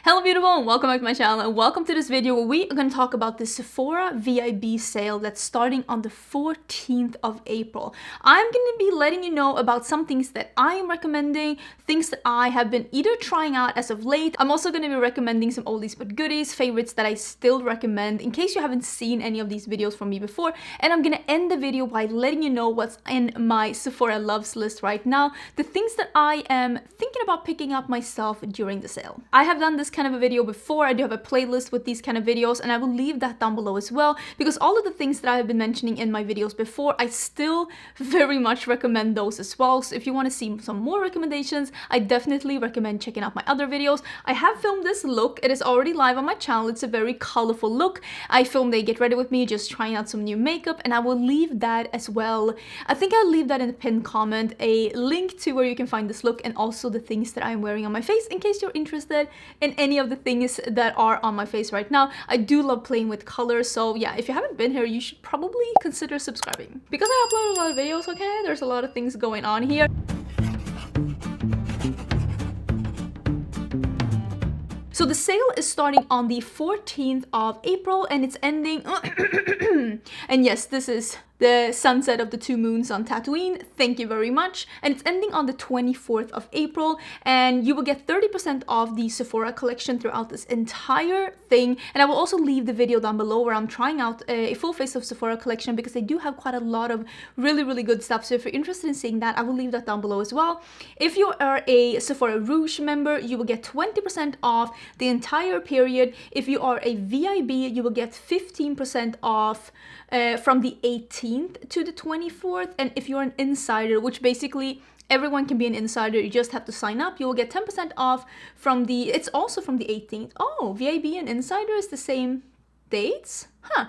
Hello beautiful and welcome back to my channel and welcome to this video where we are going to talk about the Sephora VIB sale that's starting on the 14th of April. I'm going to be letting you know about some things that I am recommending, things that I have been either trying out as of late. I'm also going to be recommending some oldies but goodies, favorites that I still recommend in case you haven't seen any of these videos from me before. And I'm going to end the video by letting you know what's in my Sephora loves list right now, the things that I am thinking about picking up myself during the sale. I have done this kind of a video before. I do have a playlist with these kind of videos and I will leave that down below as well, because all of the things that I have been mentioning in my videos before, I still very much recommend those as well. So if you want to see some more recommendations, I definitely recommend checking out my other videos. I have filmed this look. It is already live on my channel. It's a very colorful look. I filmed a get ready with me, just trying out some new makeup, and I will leave that as well. I think I'll leave that in the pinned comment, a link to where you can find this look and also the things that I'm wearing on my face in case you're interested in any of the things that are on my face right now. I do love playing with colors, so yeah, if you haven't been here, you should probably consider subscribing. Because I upload a lot of videos, okay? There's a lot of things going on here. So the sale is starting on the 14th of April and it's ending and yes, this is the sunset of the two moons on Tatooine. Thank you very much. And it's ending on the 24th of April and you will get 30% off the Sephora collection throughout this entire thing. And I will also leave the video down below where I'm trying out a full face of Sephora collection because they do have quite a lot of really good stuff. So if you're interested in seeing that, I will leave that down below as well. If you are a Sephora Rouge member, you will get 20% off the entire period. If you are a VIB, you will get 15% off from the 18th to the 24th. And if you're an insider, which basically everyone can be an insider, you just have to sign up, you will get 10% off from the, it's also from the 18th. Oh, VIB and insider is the same dates? Huh.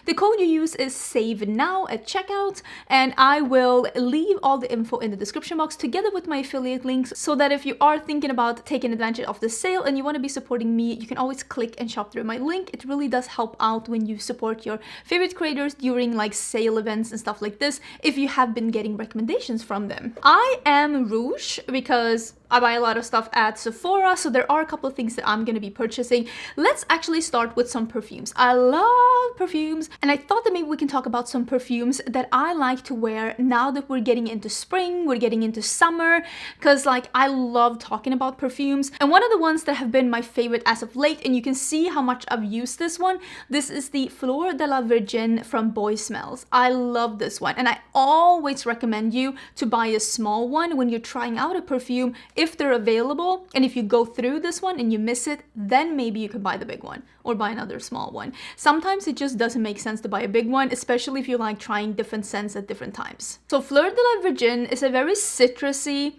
The code you use is SAVENOW at checkout, and I will leave all the info in the description box together with my affiliate links so that if you are thinking about taking advantage of the sale and you want to be supporting me, you can always click and shop through my link. It really does help out when you support your favorite creators during like sale events and stuff like this if you have been getting recommendations from them. I am Rouge because I buy a lot of stuff at Sephora, so there are a couple of things that I'm going to be purchasing. Let's actually start with some perfumes. I love perfumes, and I thought that maybe we can talk about some perfumes that I like to wear now that we're getting into spring, we're getting into summer, because like I love talking about perfumes. And one of the ones that have been my favorite as of late, and you can see how much I've used this one, this is the Flor de la Virgin from Boy Smells. I love this one, and I always recommend you to buy a small one when you're trying out a perfume if they're available, and if you go through this one and you miss it, then maybe you can buy the big one or buy another small one. Sometimes it just doesn't make sense to buy a big one, especially if you like trying different scents at different times. So Fleur de la Virgin is a very citrusy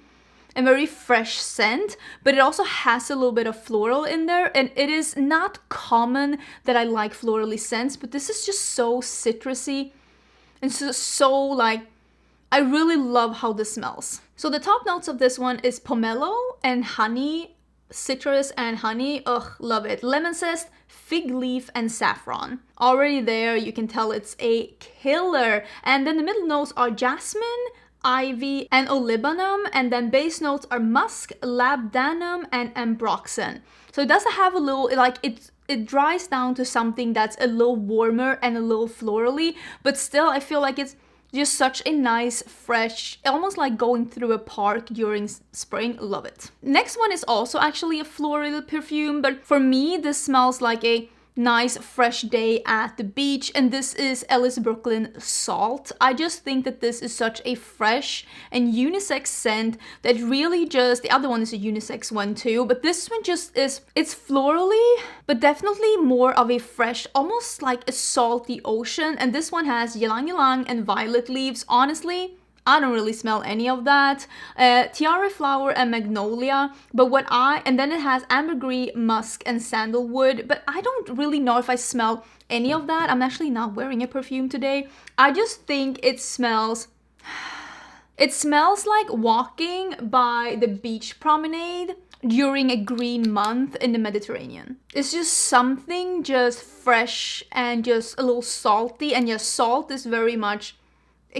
and very fresh scent, but it also has a little bit of floral in there, and it is not common that I like florally scents, but this is just so citrusy and so like, I really love how this smells. So the top notes of this one is pomelo and honey, citrus and honey. Ugh, love it. Lemon zest, fig leaf, and saffron. Already there, you can tell it's a killer. And then the middle notes are jasmine, ivy, and olibanum. And then base notes are musk, labdanum, and ambroxan. So it does have a little, like it dries down to something that's a little warmer and a little florally, but still I feel like it's just such a nice, fresh, almost like going through a park during spring. Love it. Next one is also actually a floral perfume, but for me, this smells like a nice, fresh day at the beach, and this is Ellis Brooklyn Salt. I just think that this is such a fresh and unisex scent that really just, the other one is a unisex one too, but this one just is, it's florally, but definitely more of a fresh, almost like a salty ocean, and this one has ylang ylang and violet leaves. Honestly, I don't really smell any of that. Tiara flower and magnolia, but and then it has ambergris, musk, and sandalwood, but I don't really know if I smell any of that. I'm actually not wearing a perfume today. I just think it smells like walking by the beach promenade during a green month in the Mediterranean. It's just something just fresh and just a little salty, and yes, salt is very much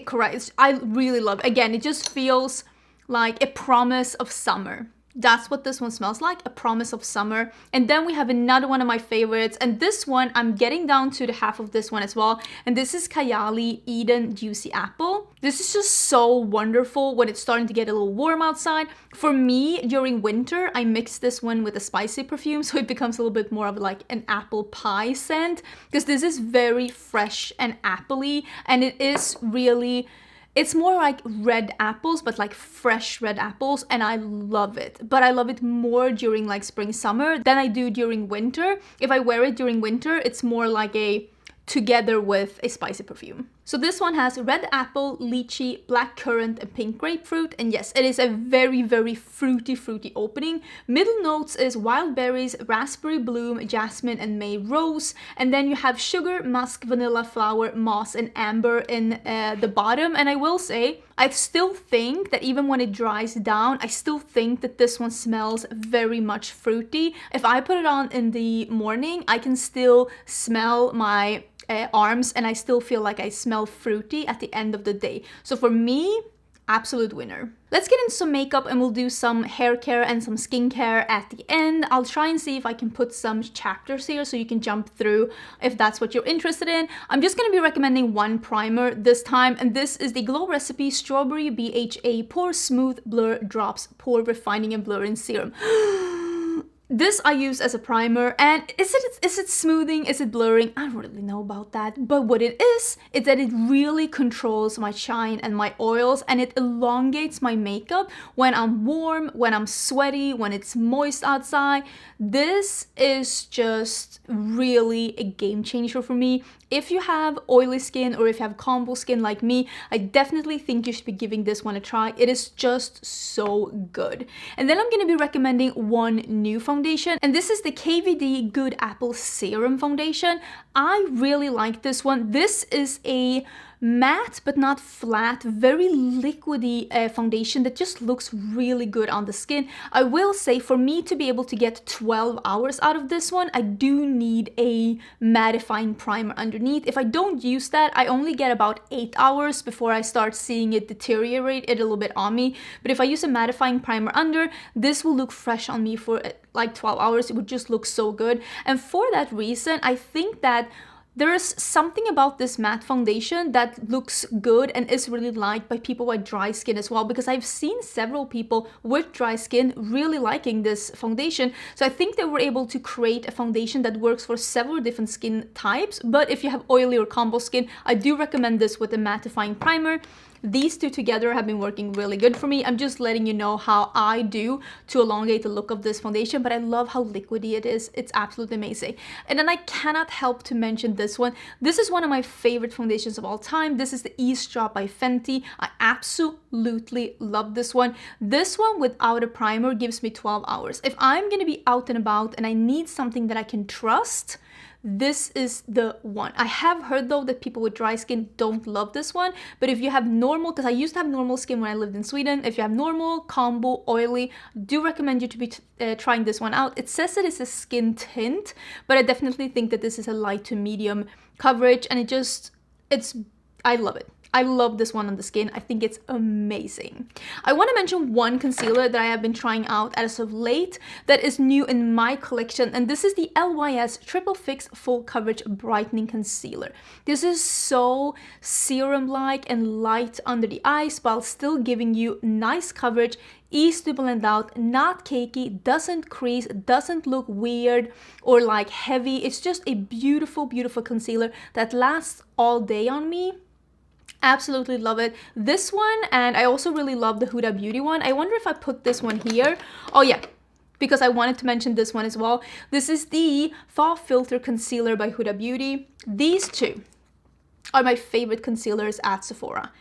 correct. I really love it. Again, it just feels like a promise of summer. That's what this one smells like, a promise of summer. And then we have another one of my favorites, and this one, I'm getting down to the half of this one as well, and this is Kayali Eden Juicy Apple. This is just so wonderful when it's starting to get a little warm outside. For me, during winter, I mix this one with a spicy perfume, so it becomes a little bit more of like an apple pie scent, because this is very fresh and appley, and it is really... It's more like red apples, but like fresh red apples, and I love it. But I love it more during like spring, summer than I do during winter. If I wear it during winter, it's more like a together with a spicy perfume. So this one has red apple, lychee, black currant, and pink grapefruit. And yes, it is a very, very fruity opening. Middle notes is wild berries, raspberry bloom, jasmine, and May rose. And then you have sugar, musk, vanilla flower, moss, and amber in the bottom. And I will say, I still think that even when it dries down, I still think that this one smells very much fruity. If I put it on in the morning, I can still smell my arms, and I still feel like I smell fruity at the end of the day. So for me, absolute winner. Let's get into some makeup, and we'll do some hair care and some skincare at the end. I'll try and see if I can put some chapters here so you can jump through if that's what you're interested in. I'm just going to be recommending one primer this time, and this is the Glow Recipe Strawberry BHA Pore Smooth Blur Drops Pore Refining and Blurring Serum. This I use as a primer, and is it smoothing? Is it blurring? I don't really know about that. But what it is that it really controls my shine and my oils, and it elongates my makeup when I'm warm, when I'm sweaty, when it's moist outside. This is just really a game changer for me. If you have oily skin or if you have combo skin like me, I definitely think you should be giving this one a try. It is just so good. And then I'm going to be recommending one new foundation, and this is the KVD Good Apple Serum Foundation. I really like this one. This is a matte but not flat, very liquidy foundation that just looks really good on the skin. I will say, for me to be able to get 12 hours out of this one, I do need a mattifying primer underneath. If I don't use that, I only get about 8 hours before I start seeing it deteriorate it a little bit on me. But if I use a mattifying primer under, this will look fresh on me for like 12 hours. It would just look so good. And for that reason, I think that there's something about this matte foundation that looks good and is really liked by people with dry skin as well, because I've seen several people with dry skin really liking this foundation. So I think they were able to create a foundation that works for several different skin types. But if you have oily or combo skin, I do recommend this with a mattifying primer. These two together have been working really good for me. I'm just letting you know how I do to elongate the look of this foundation, but I love how liquidy it is. It's absolutely amazing. And then I cannot help to mention this one. This is one of my favorite foundations of all time. This is the Ease Drop by Fenty. I absolutely love this one. This one without a primer gives me 12 hours. If I'm gonna be out and about and I need something that I can trust, this is the one. I have heard though that people with dry skin don't love this one, but if you have normal, because I used to have normal skin when I lived in Sweden, if you have normal, combo, oily, I do recommend you to be trying this one out. It says it is a skin tint, but I definitely think that this is a light to medium coverage, and I love it. I love this one on the skin. I think it's amazing. I want to mention one concealer that I have been trying out as of late that is new in my collection, and this is the LYS Triple Fix Full Coverage Brightening Concealer. This is so serum-like and light under the eyes while still giving you nice coverage, easy to blend out, not cakey, doesn't crease, doesn't look weird or like heavy. It's just a beautiful, beautiful concealer that lasts all day on me. Absolutely love it. This one, and I also really love the Huda Beauty one. I wonder if I put this one here. Oh yeah, because I wanted to mention this one as well. This is the Thaw Filter Concealer by Huda Beauty. These two are my favorite concealers at Sephora.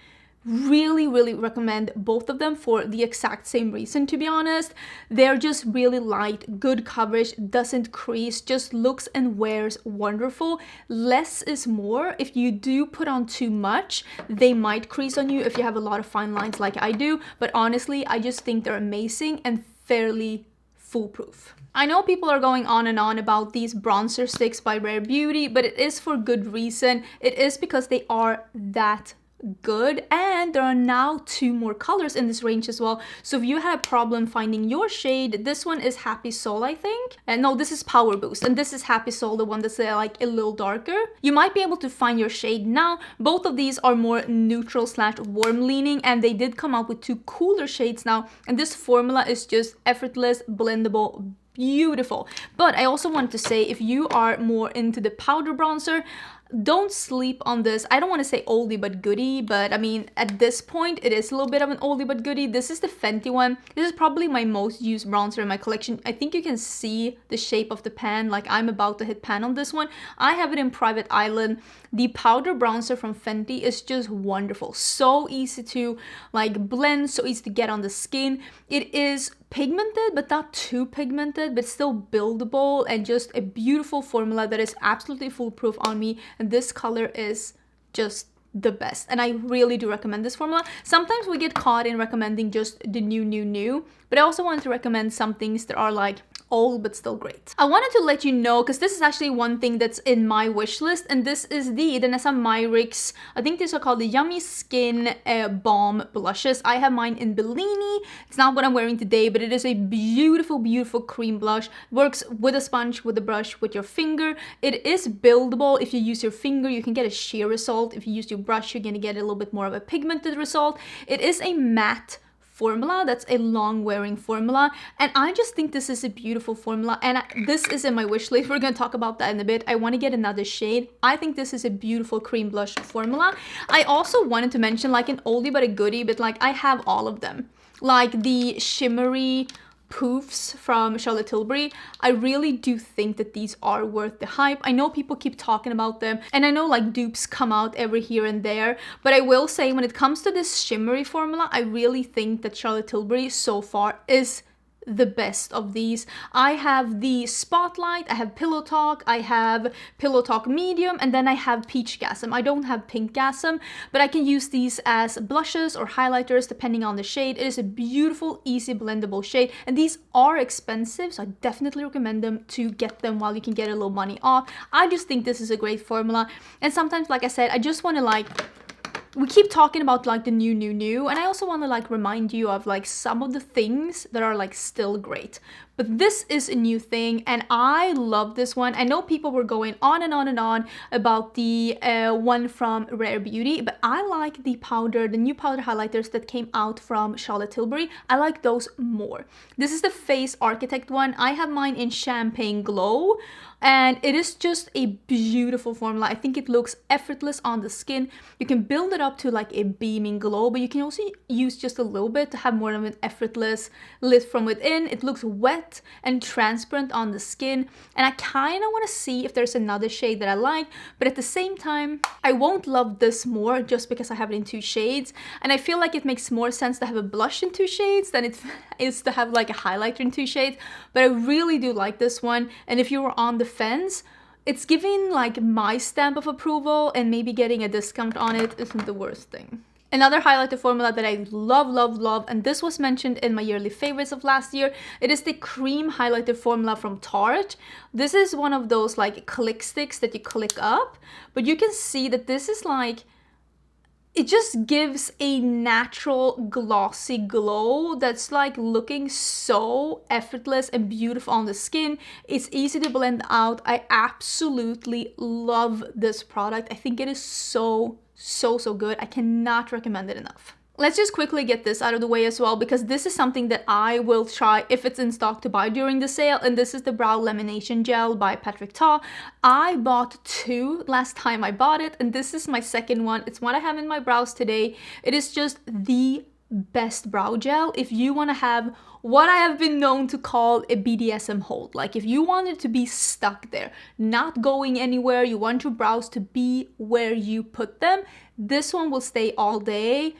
Really, really recommend both of them for the exact same reason, to be honest. They're just really light, good coverage, doesn't crease, just looks and wears wonderful. Less is more. If you do put on too much, they might crease on you if you have a lot of fine lines like I do. But honestly, I just think they're amazing and fairly foolproof. I know people are going on and on about these bronzer sticks by Rare Beauty, but it is for good reason. It is because they are that good, and there are now 2 more colors in this range as well. So if you had a problem finding your shade, this one is Happy Soul, I think. And no, this is Power Boost, and this is Happy Soul, the one that's like a little darker. You might be able to find your shade now. Both of these are more neutral / warm leaning, and they did come out with 2 cooler shades now, and this formula is just effortless, blendable, beautiful. But I also wanted to say, if you are more into the powder bronzer, don't sleep on this. I don't want to say oldie but goodie, but I mean, at this point, it is a little bit of an oldie but goodie. This is the Fenty one. This is probably my most used bronzer in my collection. I think you can see the shape of the pan, like I'm about to hit pan on this one. I have it in Private Island. The powder bronzer from Fenty is just wonderful. So easy to like blend, so easy to get on the skin. It is pigmented, but not too pigmented, but still buildable, and just a beautiful formula that is absolutely foolproof on me. And this color is just the best, and I really do recommend this formula. Sometimes we get caught in recommending just the new, but I also wanted to recommend some things that are like old but still great. I wanted to let you know, because this is actually one thing that's in my wish list, and this is the Danessa Myricks, I think these are called the Yummy Skin Balm Blushes. I have mine in Bellini. It's not what I'm wearing today, but it is a beautiful, beautiful cream blush. Works with a sponge, with a brush, with your finger. It is buildable. If you use your finger, you can get a sheer result. If you use your brush, you're gonna get a little bit more of a pigmented result. It is a matte formula, that's a long wearing formula, and I just think this is a beautiful formula, and this is in my wish list. We're gonna talk about that in a bit. I want to get another shade. I think this is a beautiful cream blush formula. I also wanted to mention like an oldie but a goodie, but like I have all of them, like the shimmery poofs from Charlotte Tilbury. I really do think that these are worth the hype. I know people keep talking about them, and I know like dupes come out every here and there, but I will say when it comes to this shimmery formula, I really think that Charlotte Tilbury so far is the best of these. I have the Spotlight, I have Pillow Talk, I have Pillow Talk Medium, and then I have Peach Gasm. I don't have Pink Gasm, but I can use these as blushes or highlighters depending on the shade. It is a beautiful, easy blendable shade, and these are expensive, so I definitely recommend them to get them while you can get a little money off. I just think this is a great formula, and sometimes, like I said, I just want to like, we keep talking about like the new, and I also want to like remind you of like some of the things that are like still great. But this is a new thing, and I love this one. I know people were going on and on about the one from Rare Beauty, but I like the powder, the new powder highlighters that came out from Charlotte Tilbury. I like those more. This is the Face Architect one. I have mine in Champagne Glow, and it is just a beautiful formula. I think it looks effortless on the skin. You can build it up to like a beaming glow, but you can also use just a little bit to have more of an effortless lift from within. It looks wet and transparent on the skin, and I kind of want to see if there's another shade that I like, but at the same time, I won't love this more just because I have it in 2 shades, and I feel like it makes more sense to have a blush in 2 shades than it is to have like a highlighter in 2 shades, but I really do like this one, and if you were on the fence, it's giving like my stamp of approval, and maybe getting a discount on it isn't the worst thing. Another highlighter formula that I love, and this was mentioned in my yearly favorites of last year, it is the cream highlighter formula from Tarte. This is one of those like click sticks that you click up, but you can see that this is like, it just gives a natural glossy glow that's like looking so effortless and beautiful on the skin. It's easy to blend out. I absolutely love this product. I think it is so good. I cannot recommend it enough. Let's just quickly get this out of the way as well, because this is something that I will try if it's in stock to buy during the sale, and this is the Brow Lamination Gel by Patrick Ta. I bought 2 last time I bought it, and this is my second one. It's what I have in my brows today. It is just the best brow gel if you want to have what I have been known to call a BDSM hold. Like if you want it to be stuck there, not going anywhere, you want your brows to be where you put them, this one will stay all day.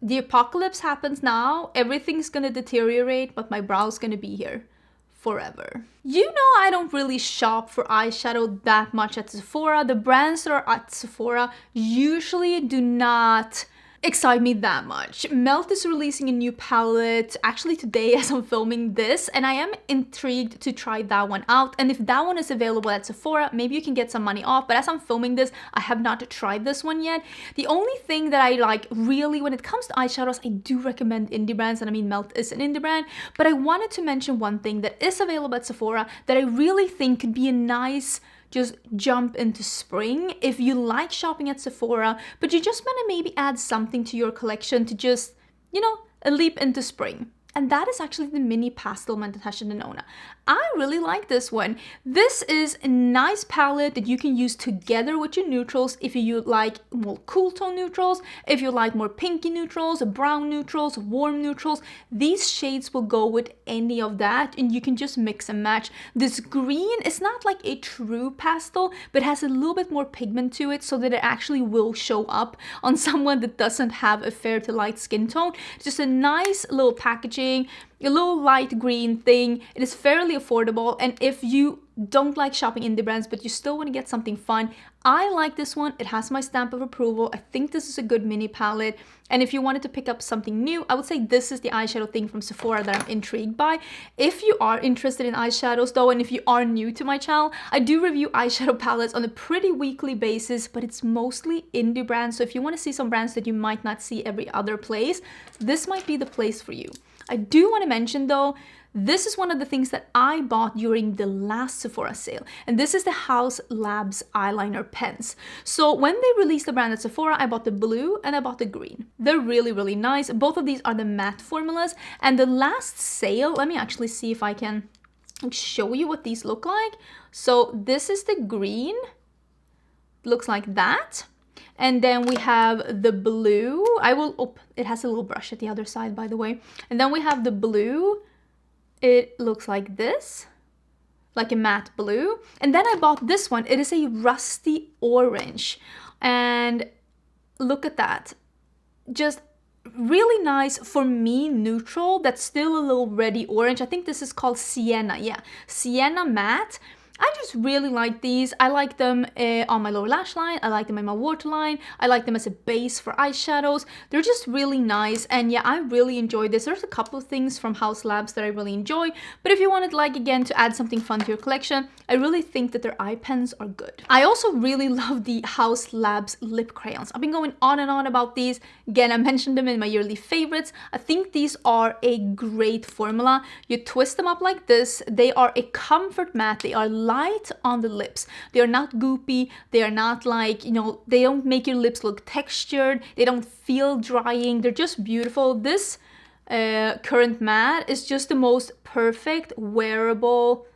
The apocalypse happens now, everything's gonna deteriorate, but my brow's gonna be here forever. You know, I don't really shop for eyeshadow that much at Sephora. The brands that are at Sephora usually do not excite me that much. Melt is releasing a new palette actually today as I'm filming this, and I am intrigued to try that one out. And if that one is available at Sephora, maybe you can get some money off. But as I'm filming this, I have not tried this one yet. The only thing that I like really when it comes to eyeshadows, I do recommend indie brands, and I mean Melt is an indie brand. But I wanted to mention one thing that is available at Sephora that I really think could be a nice just jump into spring if you like shopping at Sephora, but you just want to maybe add something to your collection to just, you know, a leap into spring. And that is actually the mini pastel Natasha Denona. I really like this one. This is a nice palette that you can use together with your neutrals if you like more cool tone neutrals, if you like more pinky neutrals, brown neutrals, warm neutrals. These shades will go with any of that, and you can just mix and match. This green is not like a true pastel, but has a little bit more pigment to it so that it actually will show up on someone that doesn't have a fair to light skin tone. It's just a nice little packaging, a little light green thing. It is fairly affordable, and if you don't like shopping indie brands but you still want to get something fun, I like this one. It has my stamp of approval. I think this is a good mini palette, and if you wanted to pick up something new, I would say this is the eyeshadow thing from Sephora that I'm intrigued by. If you are interested in eyeshadows though, and if you are new to my channel, I do review eyeshadow palettes on a pretty weekly basis, but it's mostly indie brands. So if you want to see some brands that you might not see every other place, this might be the place for you. I do want to mention though, this is one of the things that I bought during the last Sephora sale, and this is the Haus Labs eyeliner pens. So when they released the brand at Sephora, I bought the blue and I bought the green. They're really, really nice. Both of these are the matte formulas, and the last sale, let me actually see if I can show you what these look like. So this is the green, looks like that. And then we have the blue. It has a little brush at the other side, by the way. And then we have the blue. It looks like this, like a matte blue. And then I bought this one. It is a rusty orange. And look at that. Just really nice, for me, neutral. That's still a little reddy orange. I think this is called Sienna. Yeah, Sienna matte. I just really like these. I like them on my lower lash line. I like them in my waterline. I like them as a base for eyeshadows. They're just really nice. And yeah, I really enjoy this. There's a couple of things from Haus Labs that I really enjoy. But if you wanted, like, again, to add something fun to your collection, I really think that their eye pens are good. I also really love the Haus Labs lip crayons. I've been going on and on about these. Again, I mentioned them in my yearly favorites. I think these are a great formula. You twist them up like this. They are a comfort matte. They are light on the lips. They are not goopy. They are not like, you know, they don't make your lips look textured. They don't feel drying. They're just beautiful. This current matte is just the most perfect wearable,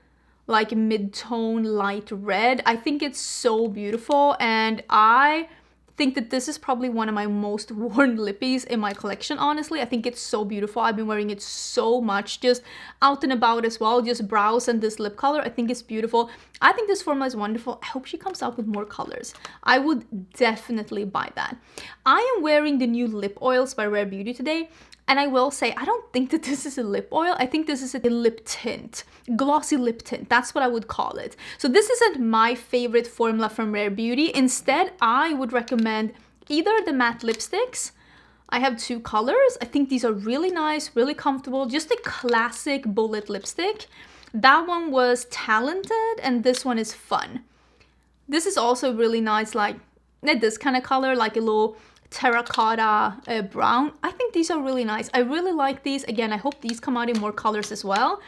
like mid-tone light red. I think it's so beautiful, and I think that this is probably one of my most worn lippies in my collection, honestly. I think it's so beautiful. I've been wearing it so much, just out and about as well, just brows and this lip color. I think it's beautiful. I think this formula is wonderful. I hope she comes out with more colors. I would definitely buy that. I am wearing the new lip oils by Rare Beauty today. And I will say, I don't think that this is a lip oil. I think this is a lip tint, glossy lip tint. That's what I would call it. So this isn't my favorite formula from Rare Beauty. Instead, I would recommend either the matte lipsticks. I have two colors. I think these are really nice, really comfortable. Just a classic bullet lipstick. That one was Talented, and this one is Fun. This is also really nice, like this kind of color, like a little terracotta brown. I think these are really nice. I really like these. Again, I hope these come out in more colors as well.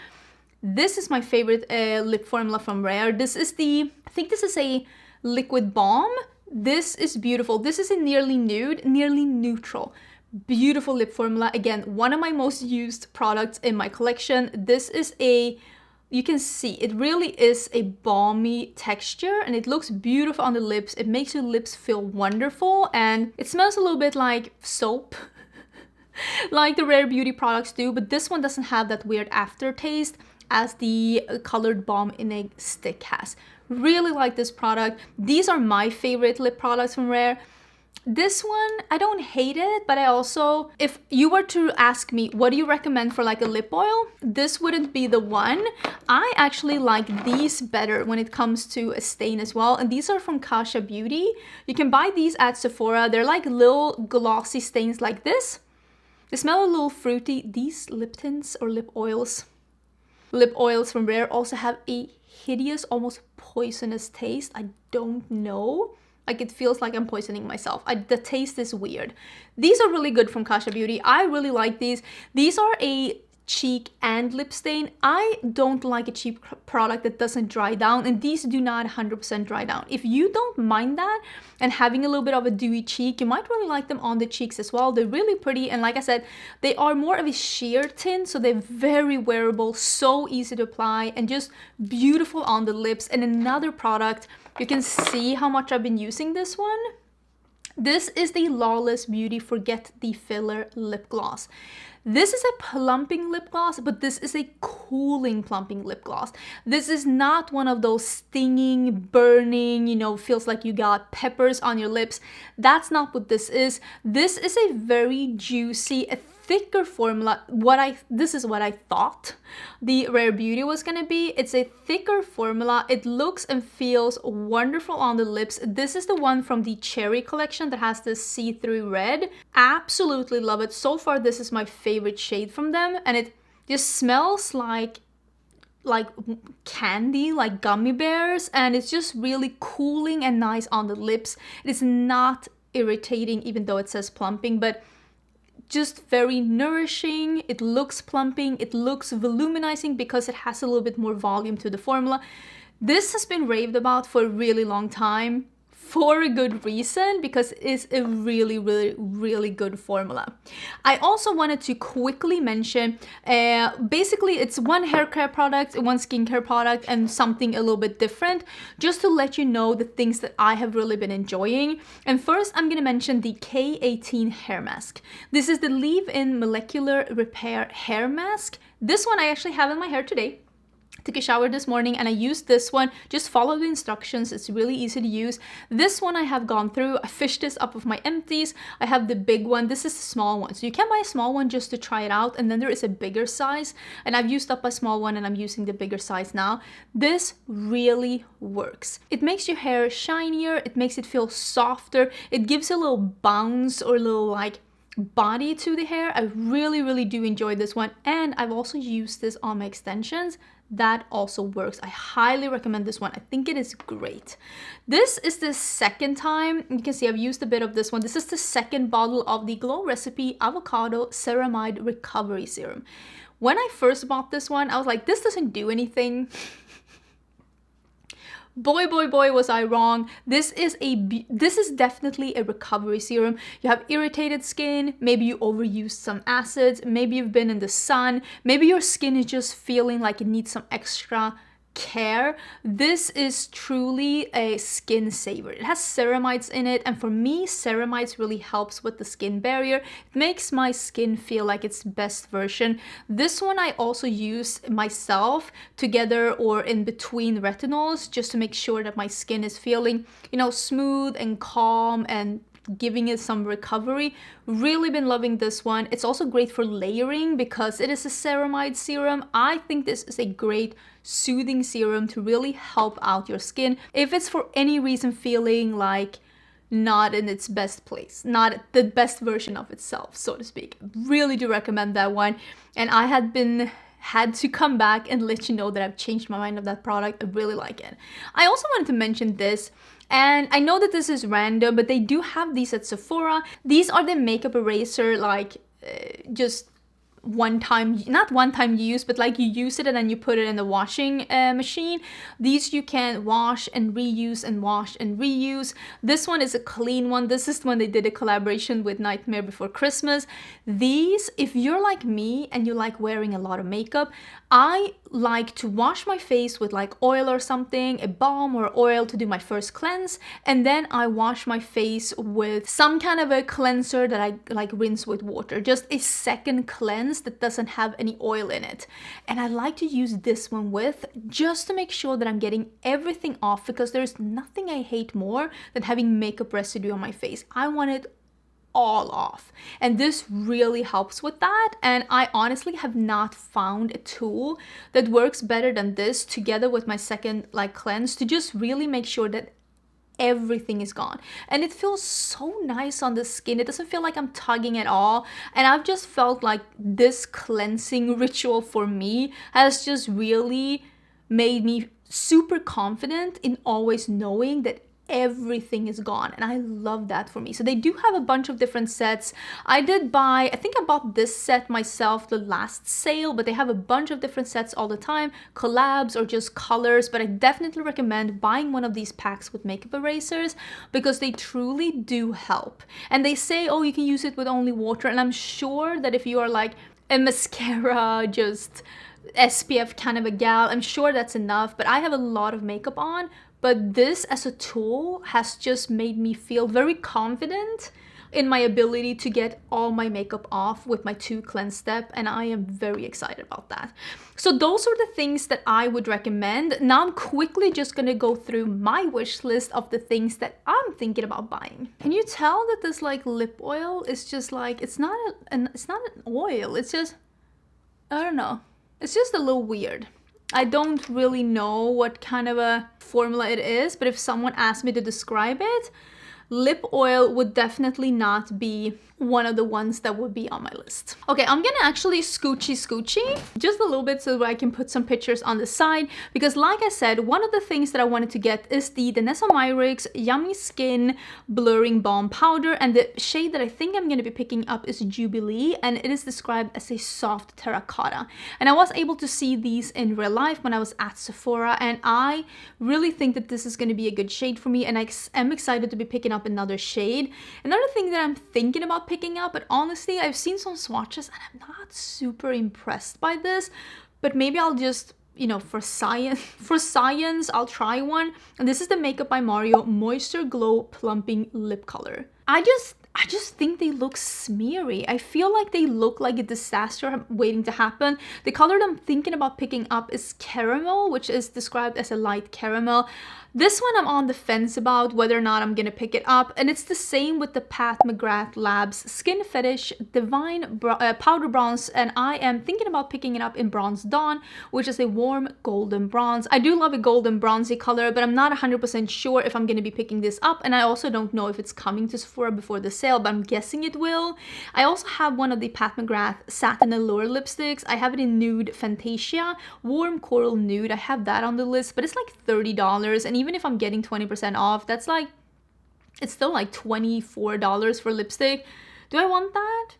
This is my favorite lip formula from Rare. This is I think this is a liquid balm. This is beautiful. This is a nearly nude, nearly neutral. Beautiful lip formula. Again, one of my most used products in my collection. This is you can see it really is a balmy texture, and it looks beautiful on the lips. It makes your lips feel wonderful, and it smells a little bit like soap like the Rare Beauty products do, but this one doesn't have that weird aftertaste as the colored balm in a stick has. Really like this product. These are my favorite lip products from Rare. This one, I don't hate it, but I also, if you were to ask me, what do you recommend for like a lip oil? This wouldn't be the one. I actually like these better when it comes to a stain as well. And these are from Kasha Beauty. You can buy these at Sephora. They're like little glossy stains like this. They smell a little fruity. These lip tints or lip oils from Rare also have a hideous, almost poisonous taste. I don't know. Like, it feels like I'm poisoning myself. The taste is weird. These are really good from Kasha Beauty. I really like these. These are a cheek and lip stain. I don't like a cheap product that doesn't dry down, and these do not 100% dry down. If you don't mind that and having a little bit of a dewy cheek, you might really like them on the cheeks as well. They're really pretty, and like I said, they are more of a sheer tint, so they're very wearable, so easy to apply, and just beautiful on the lips. And another product, you can see how much I've been using this one. This is the Lawless Beauty Forget the Filler Lip Gloss. This is a plumping lip gloss, but this is a cooling plumping lip gloss. This is not one of those stinging, burning, you know, feels like you got peppers on your lips. That's not what this is. This is a very juicy, a thicker formula. This is what I thought the Rare Beauty was gonna be. It's a thicker formula. It looks and feels wonderful on the lips. This is the one from the Cherry collection that has this see-through red. Absolutely love it. So far, this is my favorite shade from them, and it just smells like candy, like gummy bears, and it's just really cooling and nice on the lips. It is not irritating, even though it says plumping, but just very nourishing. It looks plumping, it looks volumizing because it has a little bit more volume to the formula. This has been raved about for a really long time, for a good reason, because it's a really good formula. I also wanted to quickly mention, basically it's one hair care product, one skincare product, and something a little bit different, just to let you know the things that I have really been enjoying. And first, I'm gonna mention the K18 hair mask. This is the leave-in molecular repair hair mask. This one I actually have in my hair today. Took a shower this morning and I used this one. Just follow the instructions, it's really easy to use. This one I have gone through. I fished this up with my empties. I have the big one. This is the small one, so you can buy a small one just to try it out, and then there is a bigger size, and I've used up a small one and I'm using the bigger size now. This really works. It makes your hair shinier, it makes it feel softer, it gives a little bounce or a little like body to the hair. I really do enjoy this one, and I've also used this on my extensions. That also works. I highly recommend this one. I think it is great. This is the second time. You can see I've used a bit of this one. This is the second bottle of the Glow Recipe Avocado Ceramide Recovery Serum. When I first bought this one, I was like, this doesn't do anything. Boy, was I wrong. This is definitely a recovery serum. You have irritated skin, maybe you overused some acids, maybe you've been in the sun, maybe your skin is just feeling like it needs some extra care. This is truly a skin saver. It has ceramides in it, and for me, ceramides really helps with the skin barrier. It makes my skin feel like its best version. This one I also use myself together or in between retinols, just to make sure that my skin is feeling, you know, smooth and calm and giving it some recovery. Really been loving this one. It's also great for layering because it is a ceramide serum. I think this is a great soothing serum to really help out your skin if it's for any reason feeling like not in its best place, not the best version of itself, so to speak. Really do recommend that one, and I had to come back and let you know that I've changed my mind of that product. I really like it. I also wanted to mention this, and I know that this is random, but they do have these at Sephora. These are the makeup eraser, like just not one time use, but like you use it and then you put it in the washing machine. These you can wash and reuse and wash and reuse. This one is a clean one. This is when they did a collaboration with Nightmare Before Christmas. These, if you're like me and you like wearing a lot of makeup, I like to wash my face with like oil or something, a balm or oil to do my first cleanse, and then I wash my face with some kind of a cleanser that I like rinse with water. Just a second cleanse cleanse that doesn't have any oil in it. And I like to use this one with, just to make sure that I'm getting everything off, because there's nothing I hate more than having makeup residue on my face. I want it all off, and this really helps with that. And I honestly have not found a tool that works better than this, together with my second like cleanse, to just really make sure that everything is gone. And it feels so nice on the skin. It doesn't feel like I'm tugging at all. And I've just felt like this cleansing ritual for me has just really made me super confident in always knowing that everything is gone, and I love that for me. So they do have a bunch of different sets. I think I bought this set myself the last sale, but they have a bunch of different sets all the time, collabs or just colors. But I definitely recommend buying one of these packs with makeup erasers, because they truly do help. And they say, oh, you can use it with only water, and I'm sure that if you are like a mascara, just SPF kind of a gal, I'm sure that's enough. But I have a lot of makeup on, but this as a tool has just made me feel very confident in my ability to get all my makeup off with my 2 cleanse step, and I am very excited about that. So those are the things that I would recommend. Now I'm quickly just gonna go through my wish list of the things that I'm thinking about buying. Can you tell that this like lip oil is just like, it's not an oil, it's just, I don't know, it's just a little weird. I don't really know what kind of a formula it is, but if someone asked me to describe it, lip oil would definitely not be one of the ones that would be on my list. Okay, I'm gonna actually scoochy just a little bit so that I can put some pictures on the side, because like I said, one of the things that I wanted to get is the Danessa Myricks Yummy Skin Blurring Balm Powder, and the shade that I think I'm gonna be picking up is Jubilee, and it is described as a soft terracotta. And I was able to see these in real life when I was at Sephora, and I really think that this is gonna be a good shade for me, and I am excited to be picking up another shade. Another thing that I'm thinking about picking up, but honestly I've seen some swatches and I'm not super impressed by this, but maybe I'll just, you know, for science I'll try one. And this is the Makeup by Mario Moisture Glow Plumping Lip Color. I just think they look smeary. I feel like they look like a disaster waiting to happen. The color that I'm thinking about picking up is Caramel, which is described as a light caramel. This one I'm on the fence about whether or not I'm gonna pick it up, and it's the same with the Pat McGrath Labs Skin Fetish Divine Powder Bronze, and I am thinking about picking it up in Bronze Dawn, which is a warm golden bronze. I do love a golden bronzy color, but I'm not 100% sure if I'm gonna be picking this up, and I also don't know if it's coming to Sephora before the sale, but I'm guessing it will. I also have one of the Pat McGrath Satin Allure lipsticks. I have it in Nude Fantasia, Warm Coral Nude. I have that on the list, but it's like $30, and even if I'm getting 20% off, that's like, it's still like $24 for lipstick. Do I want that?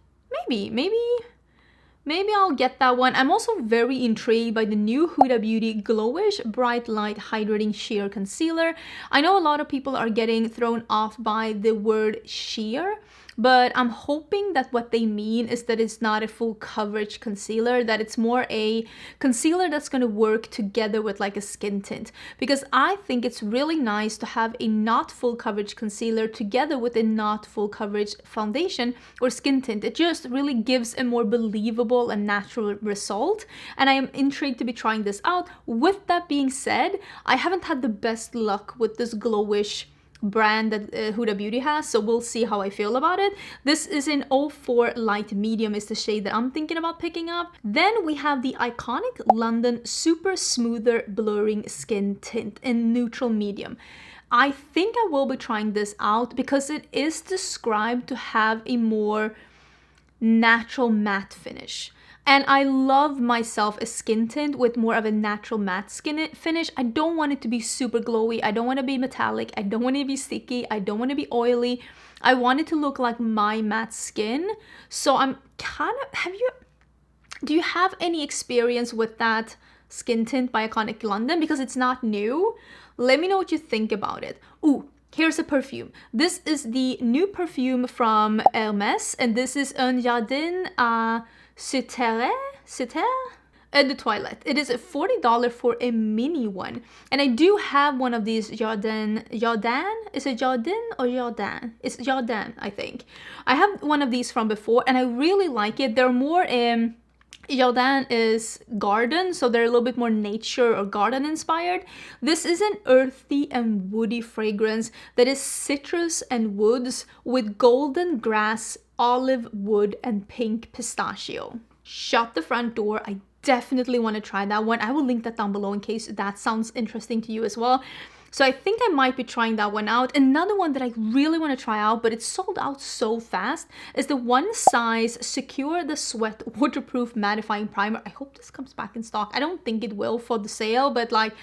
Maybe I'll get that one. I'm also very intrigued by the new Huda Beauty Glowish Bright Light Hydrating Sheer Concealer. I know a lot of people are getting thrown off by the word sheer, but I'm hoping that what they mean is that it's not a full coverage concealer, that it's more a concealer that's going to work together with like a skin tint. Because I think it's really nice to have a not full coverage concealer together with a not full coverage foundation or skin tint. It just really gives a more believable and natural result, and I am intrigued to be trying this out. With that being said, I haven't had the best luck with this Glowish brand that Huda Beauty has, so we'll see how I feel about it. This is in 04 Light Medium is the shade that I'm thinking about picking up. Then we have the iconic London Super Smoother Blurring Skin Tint in Neutral Medium. I think I will be trying this out because it is described to have a more natural matte finish. And I love myself a skin tint with more of a natural matte skin finish. I don't want it to be super glowy. I don't want to be metallic. I don't want it to be sticky. I don't want to be oily. I want it to look like my matte skin. So I'm kind of, do you have any experience with that skin tint by Iconic London? Because it's not new. Let me know what you think about it. Ooh, here's a perfume. This is the new perfume from Hermès, and this is Un Jardin à Citerre de Toilette. It is $40 for a mini one, and I do have one of these Jardin. Is it Jardin or Jardin? It's Jardin, I think. I have one of these from before, and I really like it. They're more Oden is garden, so they're a little bit more nature or garden inspired. This is an earthy and woody fragrance that is citrus and woods with golden grass, olive wood, and pink pistachio. Shut the front door. I definitely want to try that one. I will link that down below in case that sounds interesting to you as well. So I think I might be trying that one out. Another one that I really want to try out, but it's sold out so fast, is the One Size Secure the Sweat Waterproof Mattifying Primer. I hope this comes back in stock. I don't think it will for the sale, but like,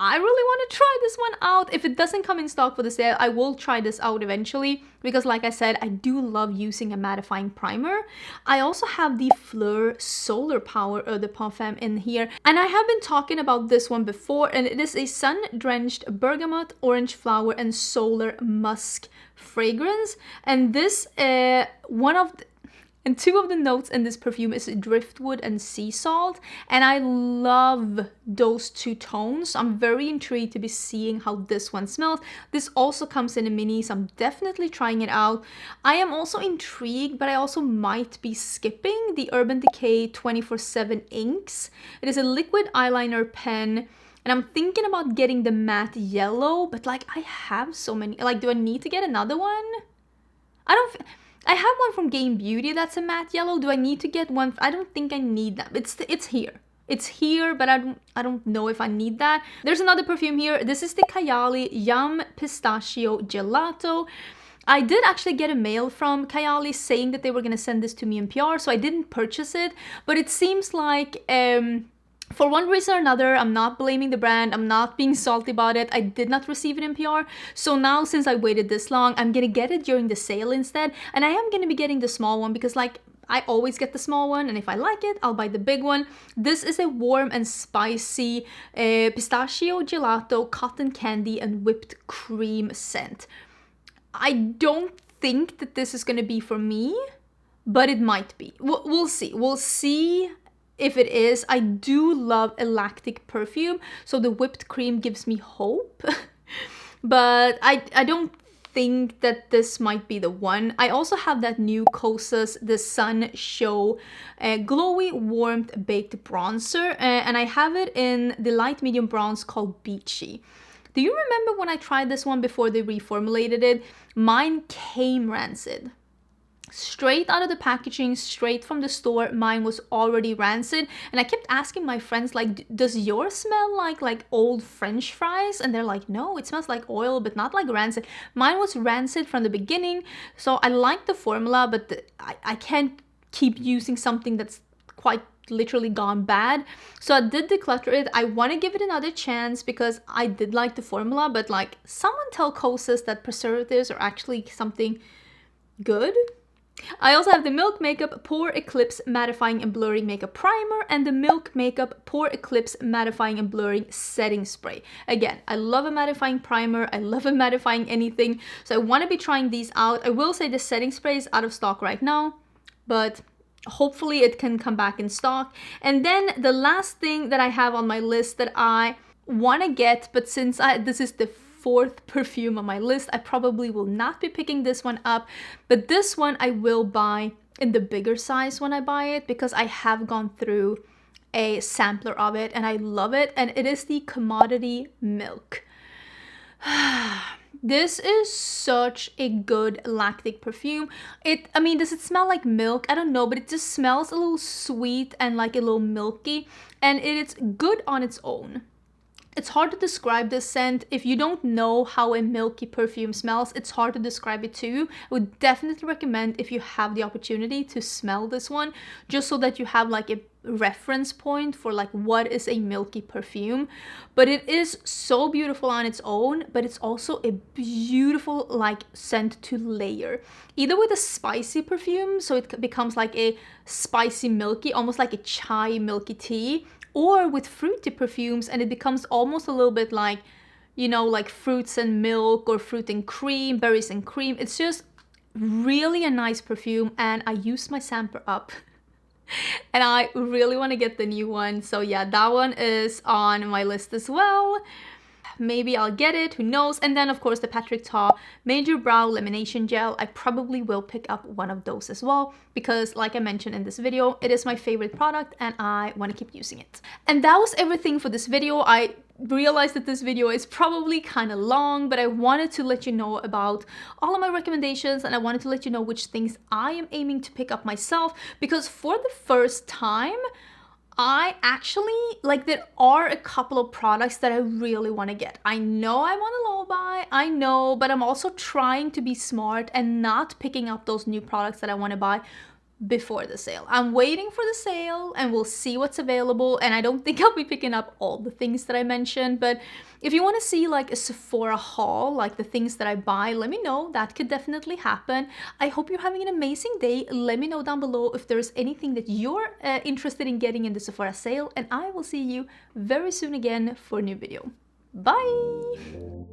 I really want to try this one out. If it doesn't come in stock for the sale, I will try this out eventually because like I said, I do love using a mattifying primer. I also have the Fleur Solar Power Eau de Parfum in here. And I have been talking about this one before, and it is a sun-drenched bergamot, orange flower, and solar musk fragrance. And this, two of the notes in this perfume is driftwood and sea salt, and I love those two tones. I'm very intrigued to be seeing how this one smells. This also comes in a mini, so I'm definitely trying it out. I am also intrigued, but I also might be skipping the Urban Decay 24/7 inks. It is a liquid eyeliner pen, and I'm thinking about getting the matte yellow, but like I have so many. Like, do I need to get another one? I have one from Game Beauty that's a matte yellow. Do I need to get one? I don't think I need that. It's here. It's here, but I don't know if I need that. There's another perfume here. This is the Kayali Yum Pistachio Gelato. I did actually get a mail from Kayali saying that they were going to send this to me in PR, so I didn't purchase it. But it seems like for one reason or another, I'm not blaming the brand, I'm not being salty about it, I did not receive it in PR. So now, since I waited this long, I'm gonna get it during the sale instead. And I am gonna be getting the small one because like, I always get the small one, and if I like it, I'll buy the big one. This is a warm and spicy pistachio gelato, cotton candy, and whipped cream scent. I don't think that this is gonna be for me, but it might be. We'll see. We'll see. If it is, I do love a lactic perfume, so the whipped cream gives me hope. But I don't think that this might be the one. I also have that new Kosas The Sun Show Glowy Warmth Baked Bronzer, and I have it in the light medium bronze called Beachy. Do you remember when I tried this one before they reformulated it? Mine came rancid. Straight out of the packaging, straight from the store, mine was already rancid. And I kept asking my friends, like, does yours smell like old French fries? And they're like, no, it smells like oil, but not like rancid. Mine was rancid from the beginning. So I like the formula, but I can't keep using something that's quite literally gone bad. So I did declutter it. I want to give it another chance because I did like the formula, but like, someone tell Kosas that preservatives are actually something good. I also have the Milk Makeup Pore Eclipse Mattifying and Blurring Makeup Primer and the Milk Makeup Pore Eclipse Mattifying and Blurring Setting Spray. Again, I love a mattifying primer. I love a mattifying anything. So I want to be trying these out. I will say the setting spray is out of stock right now, but hopefully it can come back in stock. And then the last thing that I have on my list that I want to get, but since this is the fourth perfume on my list, I probably will not be picking this one up, but this one I will buy in the bigger size when I buy it because I have gone through a sampler of it and I love it, and it is the Commodity Milk. This is such a good lactic perfume. I mean, does it smell like milk? I don't know, but it just smells a little sweet and like a little milky, and it's good on its own. It's hard to describe this scent. If you don't know how a milky perfume smells, it's hard to describe it to you. I would definitely recommend, if you have the opportunity, to smell this one, just so that you have like a reference point for like what is a milky perfume. But it is so beautiful on its own, but it's also a beautiful like scent to layer. Either with a spicy perfume, so it becomes like a spicy milky, almost like a chai milky tea, or with fruity perfumes and it becomes almost a little bit like, you know, like fruits and milk or fruit and cream, berries and cream. It's just really a nice perfume, and I used my sampler up and I really want to get the new one. So yeah, that one is on my list as well. maybe I'll get it, who knows. And then of course the Patrick Ta Major Brow Lamination Gel. I probably will pick up one of those as well, because like I mentioned in this video, it is my favorite product and I want to keep using it. And that was everything for this video. I realized that this video is probably kind of long, but I wanted to let you know about all of my recommendations, and I wanted to let you know which things I am aiming to pick up myself, because for the first time I actually, like, there are a couple of products that I really want to get. I know I want to low buy, I know, but I'm also trying to be smart and not picking up those new products that I want to buy before the sale. I'm waiting for the sale and we'll see what's available, and I don't think I'll be picking up all the things that I mentioned, but if you want to see like a Sephora haul, like the things that I buy, let me know. That could definitely happen. I hope you're having an amazing day. Let me know down below if there's anything that you're interested in getting in the Sephora sale, and I will see you very soon again for a new video. Bye!